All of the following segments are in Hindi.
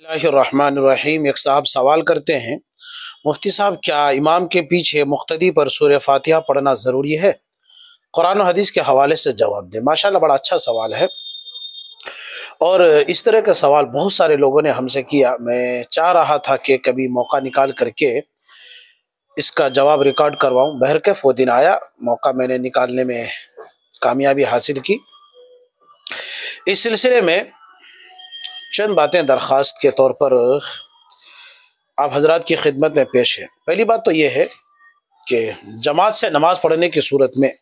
बिस्मिल्लाहिर्रहमानिर्रहीम। एक साहब सवाल करते हैं, मुफ्ती साहब क्या इमाम के पीछे मुक्तदी पर सूरह फातिहा पढ़ना ज़रूरी है? कुरान और हदीस के हवाले से जवाब दें। माशाल्लाह, बड़ा अच्छा सवाल है और इस तरह का सवाल बहुत सारे लोगों ने हमसे किया। मैं चाह रहा था कि कभी मौका निकाल करके इसका जवाब रिकॉर्ड करवाऊँ। बहरकैफ वो दिन आया, मौका मैंने निकालने में कामयाबी हासिल की। इस सिलसिले में चंद बातें दरख्वास्त के तौर पर आप हजरात की खिदमत में पेश है। पहली बात तो ये है कि जमात से नमाज पढ़ने की सूरत में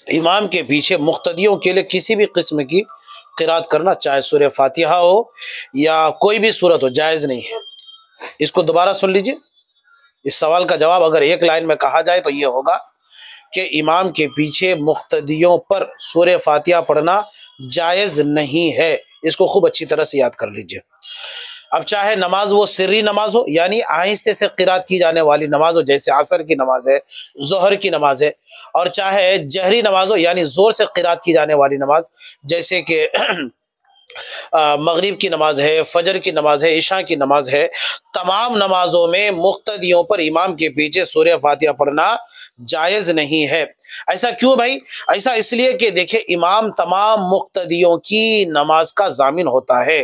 इमाम के पीछे मुक्तदियों के लिए किसी भी किस्म की क़िरात करना, चाहे सूरह फातिहा हो या कोई भी सूरत हो, जायज़ नहीं है। इसको दोबारा सुन लीजिए। इस सवाल का जवाब अगर एक लाइन में कहा जाए तो ये होगा कि इमाम के पीछे मुक्तदियों पर सूरह फातिहा पढ़ना जायज़ नहीं है। इसको खूब अच्छी तरह से याद कर लीजिए। अब चाहे नमाज वो सिर्री नमाज हो, यानी आहिस्ते से क़िरात की जाने वाली नमाज हो, जैसे असर की नमाज है, ज़ोहर की नमाज है, और चाहे जहरी नमाज हो, यानी ज़ोर से क़िरात की जाने वाली नमाज, जैसे कि मगरिब की नमाज है, फजर की नमाज है, इशा की नमाज है। तमाम नमाजों में मुक्तदियों पर इमाम के पीछे सूरह फातिहा पढ़ना जायज़ नहीं है। ऐसा क्यों भाई? ऐसा इसलिए कि देखिए, इमाम तमाम मुक्तदियों की नमाज का जामिन होता है।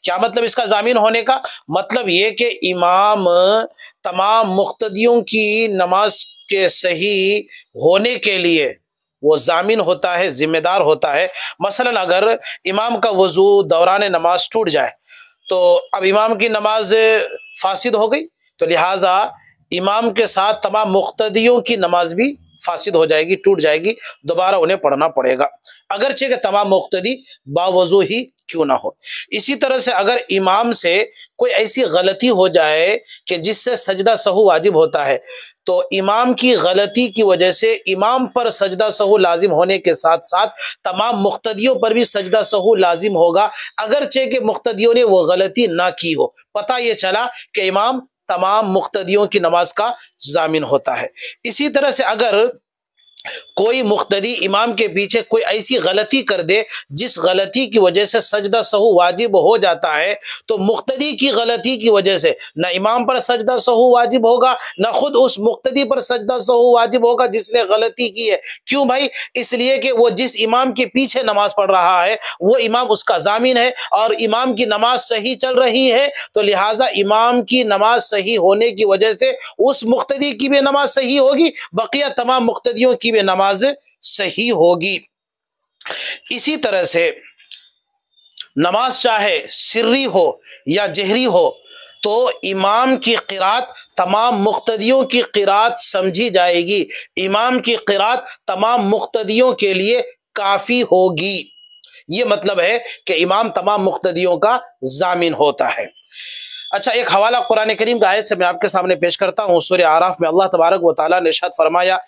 क्या मतलब इसका जामिन होने का? मतलब ये कि इमाम तमाम मुक्तदियों की नमाज के सही होने के लिए वो जामिन होता है, जिम्मेदार होता है। मसलन अगर इमाम का वजू दौरान नमाज टूट जाए तो अब इमाम की नमाज फासिद हो गई, तो लिहाजा इमाम के साथ तमाम मुक्तदियों की नमाज भी फासिद हो जाएगी, टूट जाएगी, दोबारा उन्हें पढ़ना पड़ेगा, अगरचे कि तमाम मुक्तदी बावजू ही क्यों ना हो। इसी तरह से अगर इमाम से कोई ऐसी गलती हो जाए कि जिससे सजदा सहू वाजिब होता है, तो इमाम की गलती की वजह से इमाम पर सजदा सहू लाजिम होने के साथ साथ तमाम मुक्तदियों पर भी सजदा सहू लाजिम होगा, अगरचे कि मुक्तदियों ने वो गलती ना की हो। पता ये चला कि इमाम तमाम मुक्तदियों की नमाज का जामिन होता है। इसी तरह से अगर कोई मुक्तदी इमाम के पीछे कोई ऐसी गलती कर दे जिस गलती की वजह से सजदा सहू वाजिब हो जाता है, तो मुक्तदी की गलती की वजह से न इमाम पर सजदा सहू वाजिब होगा, न खुद उस मुक्तदी पर सजदा सहू वाजिब होगा जिसने गलती की है। क्यों भाई? इसलिए कि वो जिस इमाम के पीछे नमाज पढ़ रहा है वो इमाम उसका जामिन है और इमाम की नमाज सही चल रही है, तो लिहाजा इमाम की नमाज सही होने की वजह से उस मुक्तदी की भी नमाज सही होगी, बकिया तमाम मुक्तदियों की नमाज सही होगी। इसी तरह से नमाज चाहे सिर्री हो या जहरी हो, तो इमाम की क़िरात तमाम मुक्तदियों की क़िरात समझी जाएगी। इमाम की क़िरात तमाम मुक्तदियों के लिए काफ़ी होगी। ये मतलब है कि इमाम तमाम मुक्तदियों का जामिन होता है। अच्छा, एक हवाला कुरान करीम का आयत से मैं आपके सामने पेश करता हूँ। सूरह आराफ में अल्लाह तबारक व तआला ने इरशाद फरमाया,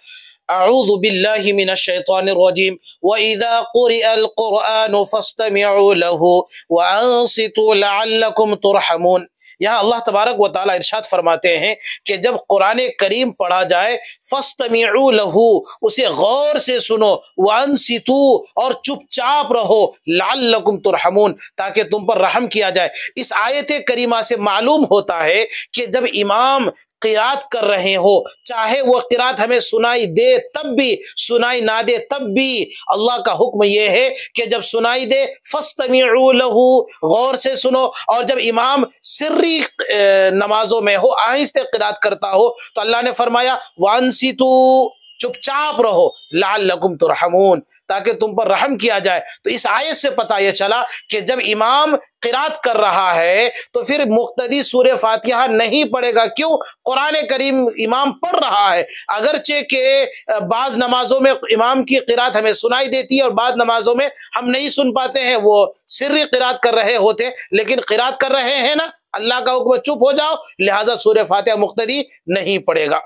अऊज़ु बिल्लाहि मिनश शैतानिर रजीम व इज़ा क़ुरिअल क़ुरआनु फस्तमिऊ लहु व अंसितू लअल्लकुम तुरहमून। यहाँ अल्लाह तबारक व तआला इरशाद फरमाते हैं कि जब कुरान करीम पढ़ा जाए, फस्तमिऊ लहु, उसे गौर से सुनो, व अंसितू, और चुपचाप रहो, लअल्लकुम तुरहमून, ताकि तुम पर रहम किया जाए। इस आयत करीमा से मालूम होता है कि जब इमाम क़िरात कर रहे हो, चाहे वो क़िरात हमें सुनाई दे तब भी, सुनाई ना दे तब भी, अल्लाह का हुक्म यह है कि जब सुनाई दे फस्तमिऊ लहु, गौर से सुनो, और जब इमाम सिर्री नमाजों में हो, आहिस्ते क़िरात करता हो, तो अल्लाह ने फरमाया वांसितू, चुपचाप रहो, लअल्लकुम तुरहमून, ताकि तुम पर रहम किया जाए। तो इस आयत से पता यह चला कि जब इमाम क़िरात कर रहा है तो फिर मुक्तदी सूरह फातिहा नहीं पढ़ेगा। क्यों? कुरान करीम इमाम पढ़ रहा है, अगरचे के बाज़ नमाजों में इमाम की क़िरात हमें सुनाई देती है और बाज़ नमाजों में हम नहीं सुन पाते हैं, वो सिर्री क़िरात कर रहे होते, लेकिन क़िरात कर रहे हैं ना, अल्लाह का हुक्म, चुप हो जाओ, लिहाजा सूरह फातिहा मुक्तदी नहीं पढ़ेगा।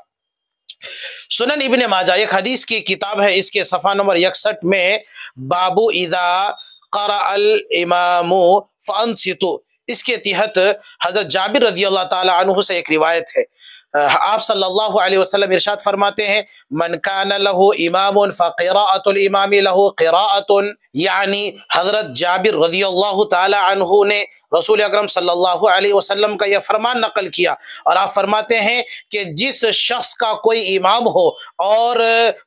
सुनन इब्ने माजा एक हदीस की किताब है, इसके सफ़ा नंबर 61 में बाबू इज़ा क़रअल इमामु फ़अंसितू, इसके तहत हज़रत जाबिर रज़ियल्लाहु ताला अन्हु से एक रिवायत है। आप सल्लल्लाहु अलैहि वसल्लम इरशाद फरमाते हैं, मन कान लहु इमामुन फ़क़िराअतुल इमामी लहु क़िराअतुन, यानी हजरत जाबिर रज़ियल्लाहु ताला अन्हु ने रसूल अकरम सल्लल्लाहु अलैहि वसल्लम का यह फरमान नकल किया और आप फरमाते हैं कि जिस शख्स का कोई इमाम हो और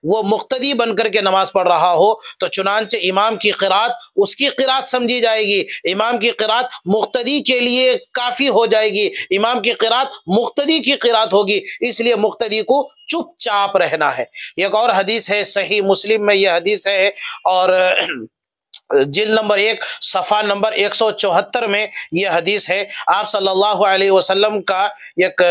वो मुक्तदी बनकर के नमाज पढ़ रहा हो तो चुनांचे इमाम की क़िरात उसकी क़िरात समझी जाएगी, इमाम की क़िरात मुक्तदी के लिए काफ़ी हो जाएगी, इमाम की क़िरात मुक्तदी की क़िरात होगी, इसलिए मुक्तदी को चुपचाप रहना है। एक और हदीस है, सही मुस्लिम में यह हदीस है और जिल्द नंबर 1 सफ़ा नंबर 174 में यह हदीस है। आप सल्लल्लाहु अलैहि वसल्लम का एक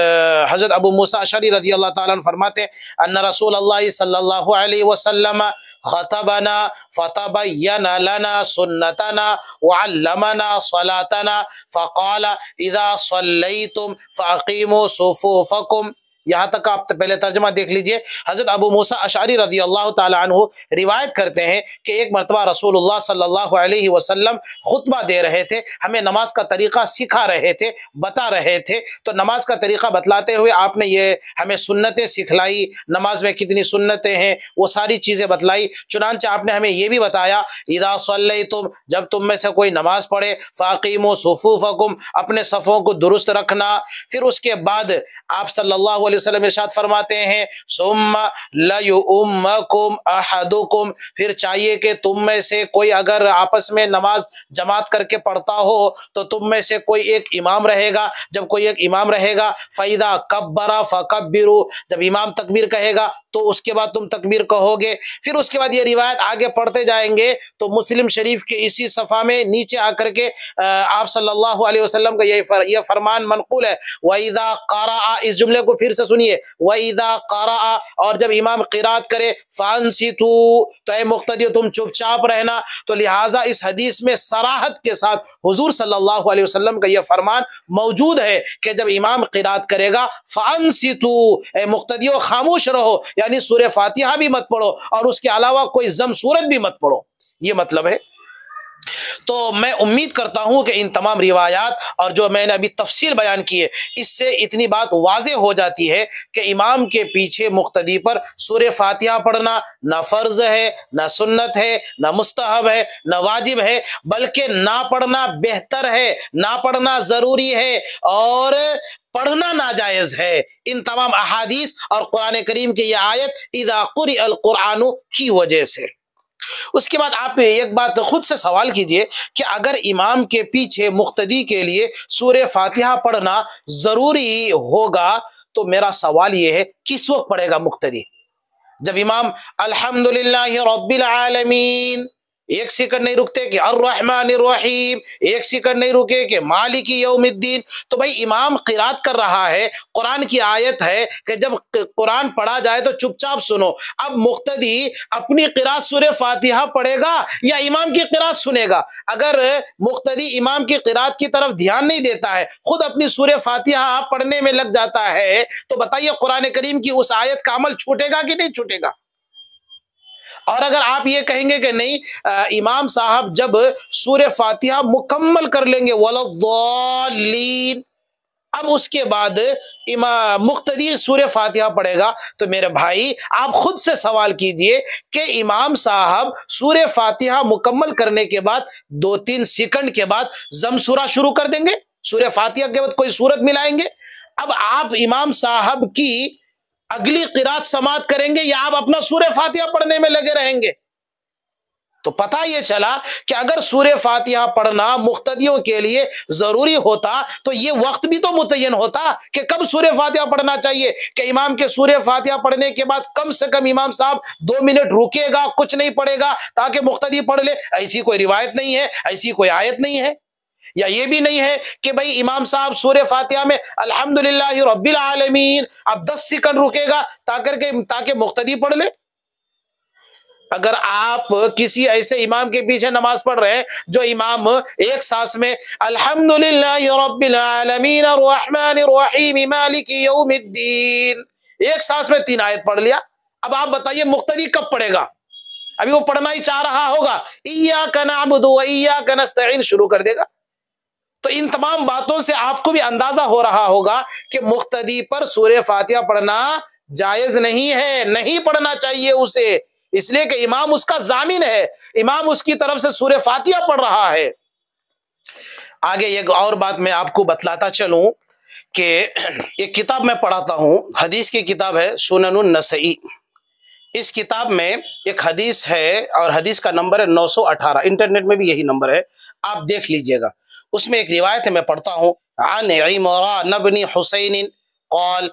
हज़रत अबू मूसा अशअरी रज़ियल्लाहु ताला अन्हु फरमाते हैं अन्ना रसूलल्लाह सल्लल्लाहु अलैहि वसल्लम खतबना फतबय्यना लना सुन्नतना व अल्लमना सलातना फ़क़ाल इज़ा सल्लैतुम फ़अक़ीमू सुफ़ूफ़कुम। यहाँ तक आप पहले तर्जमा देख लीजिए। हज़रत अबू मूसा अशअरी रज़ियल्लाहु ताला अन्हु रिवायत करते हैं कि एक मरतबा रसूलुल्लाह सल्लल्लाहु अलैहि वसल्लम खुतबा दे रहे थे, हमें नमाज का तरीक़ा सिखा रहे थे, बता रहे थे। तो नमाज का तरीक़ा बतलाते हुए आपने ये हमें सुन्नतें सिखलाई, नमाज में कितनी सुन्नतें हैं वो सारी चीज़ें बतलाई। चुनांचे आपने हमें ये भी बताया इज़ा सल्लैतुम, जब तुम में से कोई नमाज पढ़े फ़अक़ीमू सुफ़ूफ़कुम, अपने सफ़ों को दुरुस्त रखना। फिर उसके बाद आप सल्लल्लाहु वसल्लम इरशाद फरमाते हैं सुम्मा लयुम्मकुम अहदुकुम, फिर चाहिए कि तुम में से कोई अगर आपस में नमाज जमात करके पढ़ता हो तो तुम में से कोई एक इमाम रहेगा। जब कोई एक इमाम रहेगा फ़ैदा कब्बरा फ़कब्बिरू, जब इमाम तकबीर कहेगा तो उसके बाद तुम तकबीर कहोगे। फिर उसके बाद ये रिवायत आगे पढ़ते जाएंगे तो मुस्लिम शरीफ के इसी सफ़ा में नीचे आकर के आप सल्लल्लाहु अलैहि वसल्लम का यह फरमान मनक़ूल है वइज़ा क़रअ, इस जुमले को फिर से सुनिए वइज़ा क़रअ, और जब इमाम क़िरात करे फ़अन्सितू, तो ऐ मुक़्तदी तुम चुपचाप रहना। तो लिहाजा इस हदीस में सराहत के साथ हुज़ूर सल्लल्लाहु अलैहि वसल्लम का यह फरमान मौजूद है कि जब इमाम क़िरात करेगा फ़अन्सितू, ऐ मुक़्तदियों खामोश रहो, यानी सूरह फ़ातिहा भी मत पढ़ो और उसके अलावा कोई ज़म सूरत भी मत पढ़ो, ये मतलब है। तो मैं उम्मीद करता हूं कि इन तमाम रिवायात और जो मैंने अभी तफसील बयान की है इससे इतनी बात वाज़े हो जाती है कि इमाम के पीछे मुक्तदी पर सूरह फातिहा पढ़ना ना फ़र्ज़ है, ना सुन्नत है, ना मुस्तहब है, ना वाजिब है, बल्कि ना पढ़ना बेहतर है, ना पढ़ना ज़रूरी है और पढ़ना नाजायज़ है। इन तमाम अहादीस और कुरान करीम की यह आयत इज़ा क़ुरिअल क़ुरआनु की वजह से। उसके बाद आप एक बात खुद से सवाल कीजिए कि अगर इमाम के पीछे मुक्तदी के लिए सूरह फातिहा पढ़ना जरूरी होगा तो मेरा सवाल यह है किस वक्त पढ़ेगा मुक्तदी? जब इमाम अल्हम्दुलिल्लाहि रब्बिल आलमीन एक सेकंड नहीं रुकते कि अर्रहमानिर रहीम, एक सेकंड नहीं रुके कि मालिकी यौमिद्दीन। तो भाई इमाम क़िरात कर रहा है, कुरान की आयत है कि जब कुरान पढ़ा जाए तो चुपचाप सुनो। अब मुक्तदी अपनी क़िरात सूरह फातिहा पढ़ेगा या इमाम की क़िरात सुनेगा? अगर मुक्तदी इमाम की क़िरात की तरफ ध्यान नहीं देता है, खुद अपनी सूरह फातिहा पढ़ने में लग जाता है, तो बताइए कुरान करीम की उस आयत का अमल छूटेगा कि नहीं छूटेगा? और अगर आप ये कहेंगे कि नहीं इमाम साहब जब सूरह फातिहा मुकम्मल कर लेंगे वलद्दालीन, अब उसके बाद इमाम मुक्तदी सूरह फातिहा पढ़ेगा, तो मेरे भाई आप खुद से सवाल कीजिए कि इमाम साहब सूरह फातिहा मुकम्मल करने के बाद 2-3 सेकंड के बाद जम सूरा शुरू कर देंगे, सूरह फातिहा के बाद कोई सूरत मिलाएंगे। अब आप इमाम साहब की अगली क़िरात समात करेंगे या आप अपना सूरह फातिहा पढ़ने में लगे रहेंगे? तो पता ये चला कि अगर सूरह फातिहा पढ़ना मुक्तदियों के लिए जरूरी होता तो ये वक्त भी तो मुतय्यन होता कि कब सूरह फातिहा पढ़ना चाहिए, कि इमाम के सूरह फातिहा पढ़ने के बाद कम से कम इमाम साहब 2 मिनट रुकेगा, कुछ नहीं पढ़ेगा ताकि मुक्तदी पढ़ ले। ऐसी कोई रिवायत नहीं है, ऐसी कोई आयत नहीं है। या ये भी नहीं है कि भाई इमाम साहब सूरह फातिहा में अल्हम्दुलिल्लाहि रब्बिल आलमीन अब 10 सेकंड रुकेगा ताकि मुक्तदी पढ़ ले। अगर आप किसी ऐसे इमाम के पीछे नमाज पढ़ रहे हैं जो इमाम एक सांस में अल्हम्दुलिल्लाहि रब्बिल आलमीन अर्रहमानिर रहीम मालिकी यौमिद्दीन एक सांस में 3 आयत पढ़ लिया, अब आप बताइए मुक्तदी कब पढ़ेगा? अभी वो पढ़ना ही चाह रहा होगा, इय्याका नअबुदु व इय्याका नस्तईन शुरू कर देगा। तो इन तमाम बातों से आपको भी अंदाजा हो रहा होगा कि मुक्तदी पर सूरह फातिहा पढ़ना जायज नहीं है, नहीं पढ़ना चाहिए उसे। इसलिए कि इमाम उसका जामिन है, इमाम उसकी तरफ से सूरह फातिहा पढ़ रहा है। आगे एक और बात मैं आपको बतलाता चलूं कि एक किताब मैं पढ़ाता हूं, हदीस की किताब है सुननुन नसई। इस किताब में एक हदीस है और हदीस का नंबर है 918, इंटरनेट में भी यही नंबर है, आप देख लीजिएगा। उसमें एक रिवायत है, मैं पढ़ता हूं। अन इमरान बिन हुसैन क़ाल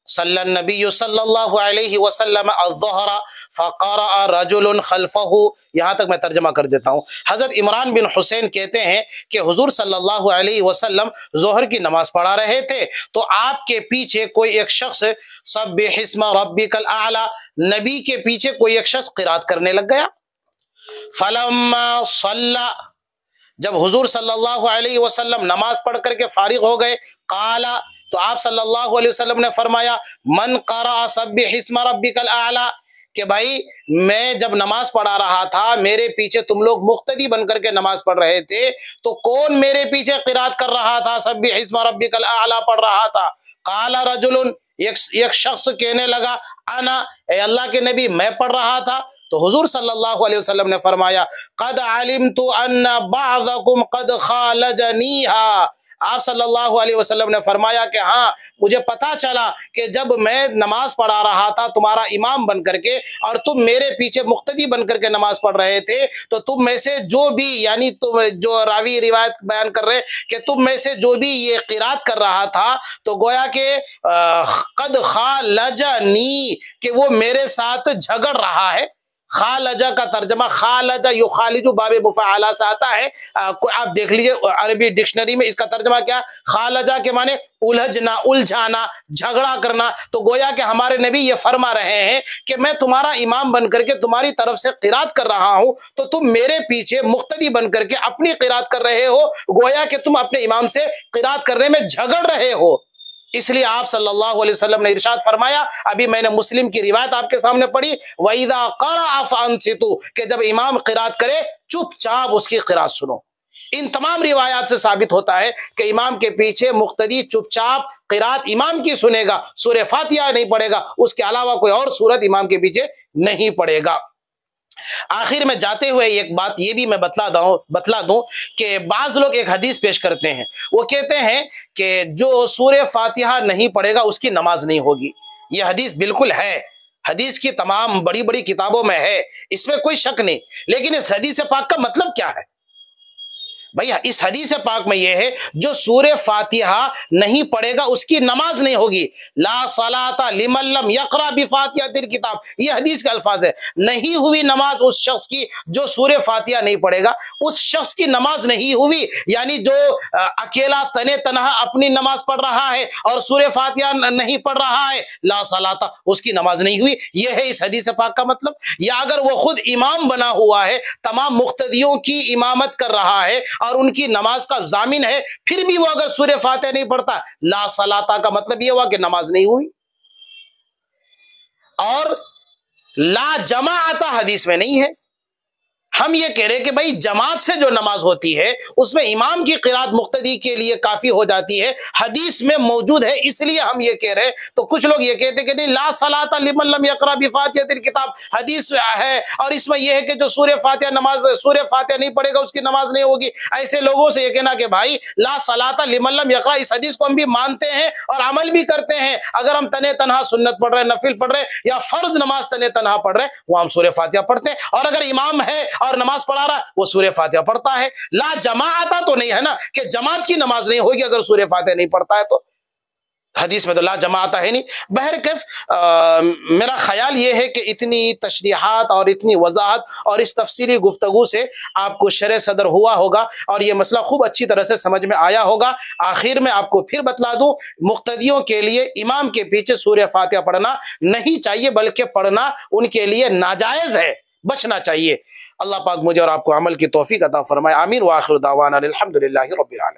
सल्लन नबी सल्लल्लाहु अलैहि वसल्लम अज़्ज़हरा फ़क़रअ रजुलन खल्फ़हु। यहाँ तक मैं तर्जमा कर देता हूँ। हज़रत इमरान बिन हुसैन कहते हैं कि हुज़ूर सल्लल्लाहु अलैहि वसल्लम ज़ोहर की नमाज पढ़ा रहे थे तो आपके पीछे कोई एक शख्स सब्बिहिस्म रब्बिकल आला, नबी के पीछे कोई एक शख्स क़िरात करने लग गया। फलम्मा सल्ला, जब हुज़ूर सल्लल्लाहु अलैहि वसल्लम नमाज पढ़ करके फारिग हो गए, काला, तो आप सल्लल्लाहु अलैहि वसल्लम ने फरमाया मन क़रा सब्बिहिस्म रब्बिकल आला, कि भाई मैं जब नमाज पढ़ा रहा था मेरे पीछे तुम लोग मुक्तदी बनकर के नमाज पढ़ रहे थे, तो कौन मेरे पीछे क़िरात कर रहा था, सब्बिहिस्म रब्बिकल आला पढ़ रहा था। काला रजुलन, एक शख्स कहने लगा अना, ए अल्लाह के नबी मैं पढ़ रहा था। तो हुजूर सल्लल्लाहु अलैहि वसल्लम ने फरमाया कद अलिमतु अन्ना बअदकुम कद खालजनीहा। आप सल्लल्लाहु अलैहि वसल्लम ने फरमाया कि हाँ, मुझे पता चला कि जब मैं नमाज पढ़ा रहा था तुम्हारा इमाम बन करके और तुम मेरे पीछे मुक्तदी बन करके नमाज पढ़ रहे थे, तो तुम में से जो भी, यानी तुम जो रावी रिवायत बयान कर रहे कि तुम में से जो भी ये क़िरात कर रहा था, तो गोया के कद खालजनी, कि वो मेरे साथ झगड़ रहा है। खालजा का तर्जमा खालजा युखालिजु बाबे मुफ़अला से आता है। आप देख लीजिए अरबी डिक्शनरी में इसका तर्जमा क्या, खालजा के माने उलझना, उलझाना, झगड़ा करना। तो गोया कि हमारे नबी ये फरमा रहे हैं कि मैं तुम्हारा इमाम बन करके तुम्हारी तरफ से क़िरात कर रहा हूं, तो तुम मेरे पीछे मुक्तदी बन करके अपनी क़िरात कर रहे हो, गोया कि तुम अपने इमाम से क़िरात करने में झगड़ रहे हो। इसलिए आप सल्लल्लाहु अलैहि वसल्लम ने इरशाद फरमाया, अभी मैंने मुस्लिम की रिवायत आपके सामने पढ़ी, वइदा क़रा फ़अनसितू, कि जब इमाम क़िरात करे चुपचाप उसकी क़िरात सुनो। इन तमाम रिवायात से साबित होता है कि इमाम के पीछे मुक्तदी चुपचाप क़िरात इमाम की सुनेगा, सूरह फातिहा नहीं पढ़ेगा, उसके अलावा कोई और सूरत इमाम के पीछे नहीं पढ़ेगा। आखिर में जाते हुए एक बात ये भी मैं बतला दूं कि बाज लोग एक हदीस पेश करते हैं, वो कहते हैं कि जो सूरह फातिहा नहीं पढ़ेगा उसकी नमाज नहीं होगी। ये हदीस बिल्कुल है, हदीस की तमाम बड़ी बड़ी किताबों में है, इसमें कोई शक नहीं। लेकिन इस हदीस पाक का मतलब क्या है भैया? इस हदीस पाक में यह है जो सूरह फातिहा नहीं पढ़ेगा उसकी नमाज नहीं होगी। ला सलाता लिमन लम यक़रा बिफातिहातिल किताब, ये हदीस का अल्फाज है। नहीं हुई नमाज उस शख्स की जो सूरह फातिहा नहीं पढ़ेगा, उस शख्स की नमाज नहीं हुई। यानी जो अकेला तने तनहा अपनी नमाज पढ़ रहा है और सूरह फातिहा नहीं पढ़ रहा है, ला सलाता, उसकी नमाज नहीं हुई। यह है इस हदीस पाक का मतलब। या अगर वो खुद इमाम बना हुआ है, तमाम मुक्तदियों की इमामत कर रहा है और उनकी नमाज का जामिन है, फिर भी वो अगर सूरह फातिहा नहीं पढ़ता, ला सलाता का मतलब यह हुआ कि नमाज नहीं हुई। और ला जमाअता हदीस में नहीं है। हम ये कह रहे हैं कि भाई जमात से जो नमाज होती है उसमें इमाम की क़िरात मुक्तदी के लिए काफी हो जाती है, हदीस में मौजूद है, इसलिए हम ये कह रहे हैं। तो कुछ लोग ये कहते हैं कि नहीं, ला सलाता लिमन लम यक़रा बिफातिहातिल किताब हदीस में है और इसमें यह है कि जो सूरह फातिहा नहीं पढ़ेगा उसकी नमाज नहीं होगी। ऐसे लोगों से ये कहना कि भाई ला सलाता लिमन लम यक़रा, इस हदीस को हम भी मानते हैं और अमल भी करते हैं। अगर हम तने तनहा सुन्नत पढ़ रहे हैं, नफिल पढ़ रहे हैं या फर्ज नमाज तने तनहा पढ़ रहे हैं, वो हम सूरह फातिहा पढ़ते हैं। और अगर इमाम है और नमाज पढ़ा रहा है, वो सूरह फातिहा पढ़ता है। ला जमाअता तो नहीं है ना कि जमात की नमाज नहीं होगी अगर सूरह फातिहा नहीं पढ़ता है, तो हदीस में तो ला जमाअता है नहीं। बहरकैफ मेरा ख्याल ये है कि इतनी तशरीहात और इतनी वजाहत और इस तफसीली गुफ्तगू से आपको शरह सदर हुआ होगा और ये मसला खूब अच्छी तरह से समझ में आया होगा। आखिर में आपको फिर बतला दूं, मुक्तदियों के लिए इमाम के पीछे सूरह फातिहा पढ़ना नहीं चाहिए, बल्कि पढ़ना उनके लिए नाजायज है, बचना चाहिए। अल्लाह पाक मुझे और आपको अमल की तौफीक अता फरमाए। आमीन व आखिर दावाना अल्हम्दुलिल्लाहि रब्बिल आलमीन।